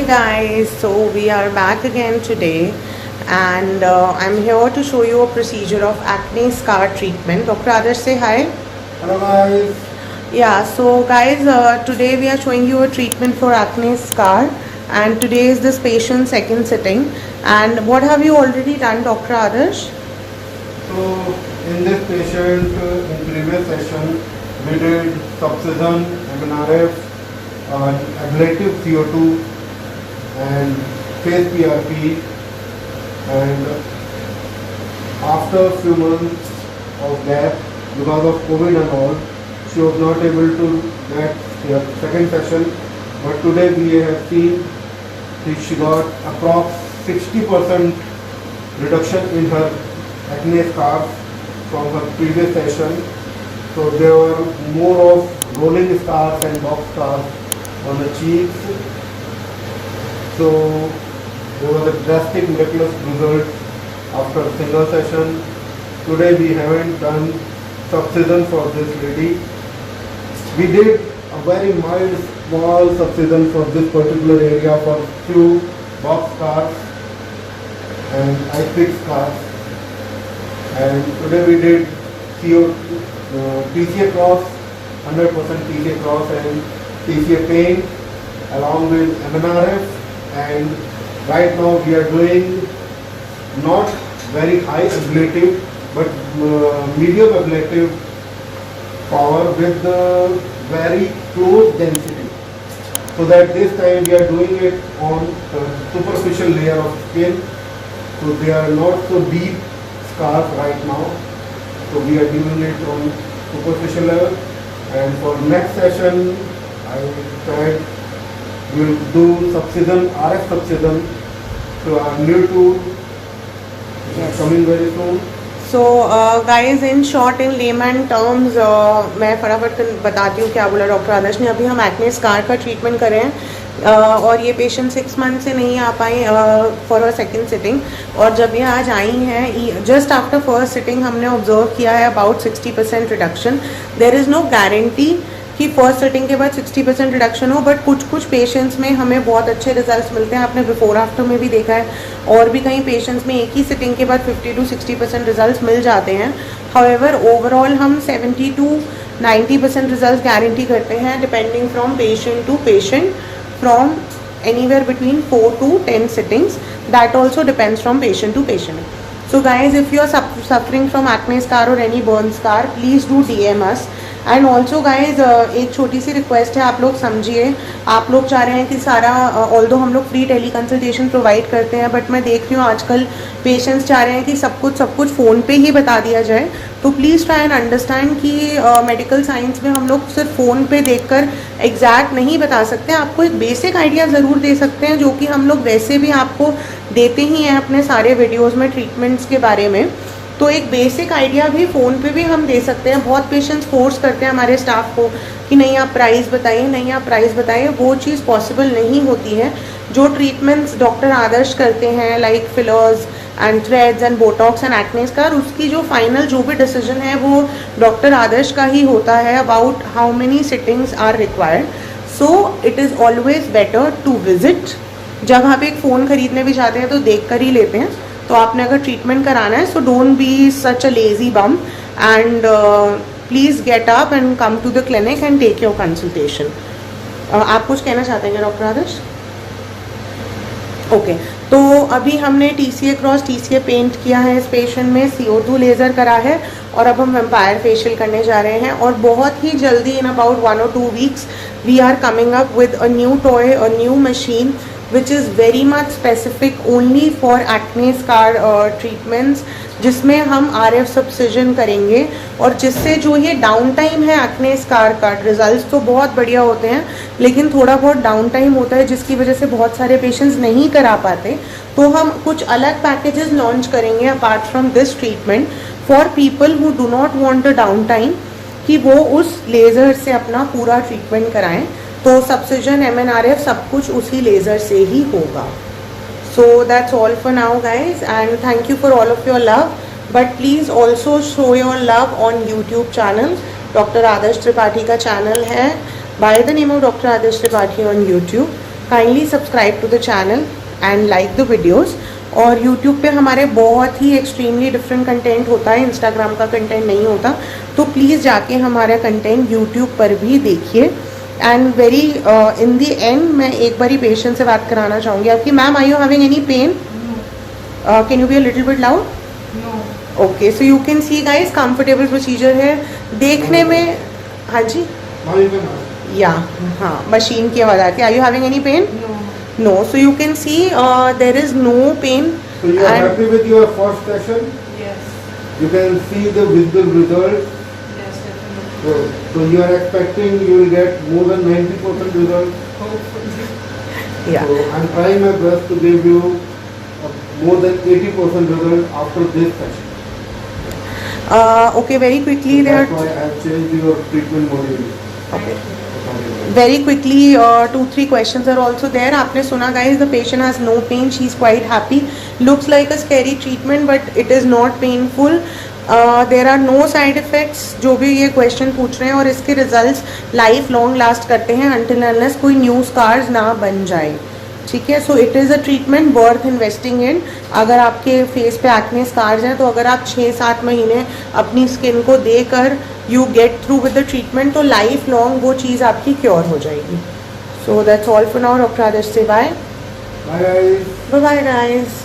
guys, so we are back again today and I'm here to show you a procedure of acne scar treatment. Dr. Adarsh, say hi. Hello guys. Yeah, so guys, today we are showing you a treatment for acne scar and today is this patient's second sitting. And what have you already done, Dr. Adarsh? So in this patient, in previous session, we did Subcision, MNRF, ablative CO2 and phase PRP, and after a few months of gap because of COVID and all, she was not able to get the second session, but today we have seen that she got approx 60% reduction in her acne scars from her previous session. So there were more of rolling scars and box scars on the cheeks. So there was a drastic miraculous result after a single session. Today we haven't done subcision for this lady. We did a very mild small subcision for this particular area for few box scars and ice scars. And today we did TCA cross, 100% TCA cross and TCA paint along with MNRF, and right now we are doing not very high ablative but medium ablative power with the very close density, so that this time we are doing it on the superficial layer of skin, so they are not so deep scars right now, so we are doing it on superficial level. And for next session I said we will do subcision, RF subcision, so our new tool is coming very soon. So guys, in short, in layman terms, मैं फटाफट बताती हूँ क्या बोला doctor आदर्श ने. अभी हम acne scar का ट्रीटमेंट कर रहे हैं और ये पेशेंट 6 मंथ से नहीं आ पाई फॉर अ सेकेंड सिटिंग, और जब ये आज आई हैं जस्ट आफ्टर फर्स्ट सिटिंग हमने ऑब्जर्व किया है about 60% reduction. There is no guarantee कि फर्स्ट सिटिंग के बाद 60% रिडक्शन हो, बट कुछ पेशेंट्स में हमें बहुत अच्छे रिजल्ट्स मिलते हैं. आपने बिफोर आफ्टर में भी देखा है, और भी कई पेशेंट्स में एक ही सिटिंग के बाद 50 to 60% रिजल्ट्स मिल जाते हैं. हाउएवर ओवरऑल हम 70 to 90% रिजल्ट गारंटी करते हैं, depending from patient to patient, from anywhere between 4 to 10 sittings. That also depends from patient to patient. So guys, if you are suffering from acne scar or any burn scar, please do DM us. And also guys एक छोटी सी request है, आप लोग समझिए. आप लोग चाह रहे हैं कि सारा ऑल्दो हम लोग फ्री टेली कंसल्टेशन प्रोवाइड करते हैं, बट मैं देख रही हूँ आजकल पेशेंट्स चाह रहे हैं कि सब कुछ फ़ोन पे ही बता दिया जाए. तो प्लीज़ ट्राई एंड अंडरस्टैंड कि मेडिकल साइंस में हम लोग सिर्फ फ़ोन पे देखकर एग्जैक्ट नहीं बता सकते. आपको एक बेसिक आइडिया ज़रूर दे सकते हैं, जो कि हम लोग वैसे भी आपको देते ही हैं अपने सारे वीडियोज़ में ट्रीटमेंट्स के बारे में. तो एक बेसिक आइडिया भी फ़ोन पे भी हम दे सकते हैं. बहुत पेशेंट्स फोर्स करते हैं हमारे स्टाफ को कि नहीं आप प्राइस बताइए, नहीं आप प्राइस बताइए. वो चीज़ पॉसिबल नहीं होती है. जो ट्रीटमेंट्स डॉक्टर आदर्श करते हैं like fillers and threads and Botox and acne scar, उसकी जो फाइनल जो भी डिसीजन है वो डॉक्टर आदर्श का ही होता है about how many sittings are required. So it is always better to visit. जब आप एक फ़ोन खरीदने भी जाते हैं तो देख कर ही लेते हैं. तो आपने अगर ट्रीटमेंट कराना है, so don't be such a lazy bum and please get up and come to the clinic and take your consultation. आप कुछ कहना चाहते हैं डॉक्टर आदर्श? ओके, तो अभी हमने TCA क्रॉस TCA पेंट किया है इस पेशेंट में, CO2 लेज़र करा है, और अब हम वेम्पायर फेशियल करने जा रहे हैं. और बहुत ही जल्दी in about 1 or 2 weeks we are coming up with a new toy, a new machine which is very much specific only for acne scar treatments, जिसमें हम RF subcision करेंगे, और जिससे जो ये डाउन टाइम है acne scar का, results तो बहुत बढ़िया होते हैं लेकिन थोड़ा बहुत डाउन टाइम होता है जिसकी वजह से बहुत सारे पेशेंट्स नहीं करा पाते. तो हम कुछ अलग पैकेजेस लॉन्च करेंगे apart from this treatment for people who do not want a down time, कि वो उस लेज़र से अपना पूरा ट्रीटमेंट कराएं. तो सबसिजन MNRF सब कुछ उसी लेज़र से ही होगा. So that's all for now guys, and thank you for all of your love. But please also show your love on YouTube channel. Doctor Adarsh Tripathi का चैनल है by the name of doctor Adarsh Tripathi on YouTube. Kindly subscribe to the channel and like the videos. और YouTube पे हमारे बहुत ही extremely different content होता है, Instagram का content नहीं होता, तो प्लीज़ जाके हमारा कंटेंट YouTube पर भी देखिए। And very in the end मैं एक बारी पेशेंट से बात कराना चाहूँगी आपकी। Ma'am, are you having any pain? Can you be a little bit loud? Okay, so you can see guys, comfortable procedure है देखने में। हाँ जी, या हाँ, मशीन की आवाज़ आती है। Are you having any pain? No, so you can see there is no pain. So you are happy with your first session? Yes. You can see the visible result. Yes, definitely. So you are expecting you will get more than 90% result. Hopefully. Yeah. So I'm trying my best to give you more than 80% result after this session. Okay, very quickly So there. that's why I have changed your treatment module. Okay. Very quickly, 2-3 questions are also there. आपने सुना guys, the patient has no pain, she is quite happy. Looks like a scary treatment, but it is not painful. There are no side effects. जो भी ये question पूछ रहे हैं, और इसके results लाइफ लॉन्ग लास्ट करते हैं until unless कोई न्यू स्कार्स ना बन जाए, ठीक है। सो it is a treatment worth investing in. अगर आपके फेस पे एक्ने स्कार्स हैं, तो अगर आप 6-7 महीने अपनी स्किन को देकर you get through with the treatment, तो लाइफ लॉन्ग वो चीज़ आपकी क्योर हो जाएगी। So that's all for now. Doctor Adarsh से bye Bye guys. Bye guys.